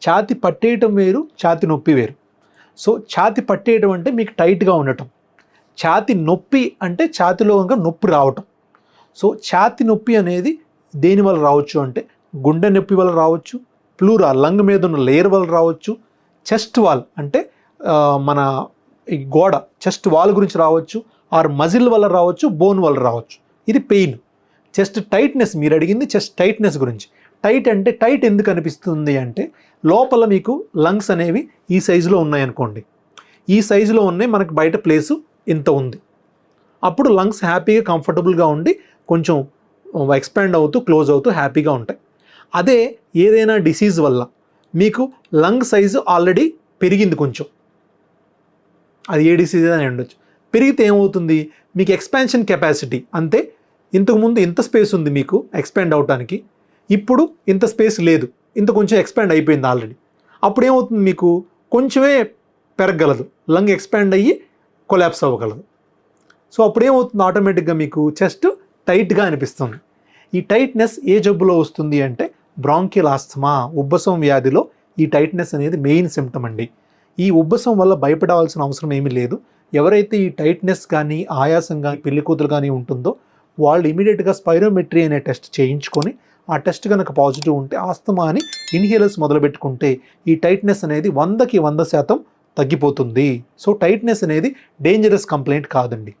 ఛాతి పట్టేయటం వేరు, ఛాతి నొప్పి వేరు. సో ఛాతి పట్టేయటం అంటే మీకు టైట్గా ఉండటం, ఛాతి నొప్పి అంటే ఛాతిలో కనుక నొప్పి రావటం. సో ఛాతి నొప్పి అనేది దేని వల్ల రావచ్చు అంటే గుండె నొప్పి వల్ల రావచ్చు, ప్లూరా లంగ్ మీద ఉన్న లేయర్ వల్ల రావచ్చు, చెస్ట్ వాల్ అంటే మన ఈ గోడ చెస్ట్ వాల్ గురించి రావచ్చు, ఆర్ మజిల్ వల్ల రావచ్చు, బోన్ వల్ల రావచ్చు. ఇది పెయిన్. చెస్ట్ టైట్నెస్, మీరు అడిగింది చెస్ట్ టైట్నెస్ గురించి. టైట్ అంటే టైట్ ఎందుకు అనిపిస్తుంది అంటే లోపల మీకు లంగ్స్ అనేవి ఈ సైజులో ఉన్నాయనుకోండి, ఈ సైజులో ఉన్నాయి, మనకు బయట ప్లేసు ఇంత ఉంది. అప్పుడు లంగ్స్ హ్యాపీగా కంఫర్టబుల్గా ఉండి కొంచెం ఎక్స్పాండ్ అవుతూ క్లోజ్ అవుతూ హ్యాపీగా ఉంటాయి. అదే ఏదైనా డిసీజ్ వల్ల మీకు లంగ్ సైజు ఆల్రెడీ పెరిగింది కొంచెం, అది ఏ డిసీజ్ అని ఉండొచ్చు, పెరిగితే ఏమవుతుంది, మీకు ఎక్స్పాన్షన్ కెపాసిటీ అంతే. ఇంతకుముందు ఇంత స్పేస్ ఉంది మీకు ఎక్స్పాండ్ అవడానికి, ఇప్పుడు ఇంత స్పేస్ లేదు, ఇంత కొంచెం ఎక్స్పాండ్ అయిపోయింది ఆల్రెడీ. అప్పుడు ఏమవుతుంది, మీకు కొంచెమే పెరగగలదు, లంగ్ ఎక్స్పాండ్ అయ్యి కొలాప్స్ అవ్వగలదు. సో అప్పుడు ఏమవుతుంది, ఆటోమేటిక్గా మీకు చెస్ట్ టైట్గా అనిపిస్తుంది. ఈ టైట్నెస్ ఏ జబ్బులో వస్తుంది అంటే బ్రాంకియల్ ఆస్తమా, ఉబ్బసం వ్యాధిలో ఈ టైట్నెస్ అనేది మెయిన్ సిమ్టమ్ అండి. ఈ ఉబ్బసం వల్ల భయపడవలసిన అవసరం ఏమీ లేదు. ఎవరైతే ఈ టైట్నెస్ కానీ ఆయాసం కానీ పెళ్లికూతురు కానీ ఉంటుందో వాళ్ళు ఇమీడియట్గా స్పైరోమెట్రీ అనే టెస్ట్ చేయించుకొని ఆ టెస్ట్ కనుక పాజిటివ్ ఉంటే ఆస్తమా అని ఇన్హేలర్స్ మొదలుపెట్టుకుంటే ఈ టైట్నెస్ అనేది 100% తగ్గిపోతుంది. సో టైట్నెస్ అనేది డేంజరస్ కంప్లైంట్ కాదండి.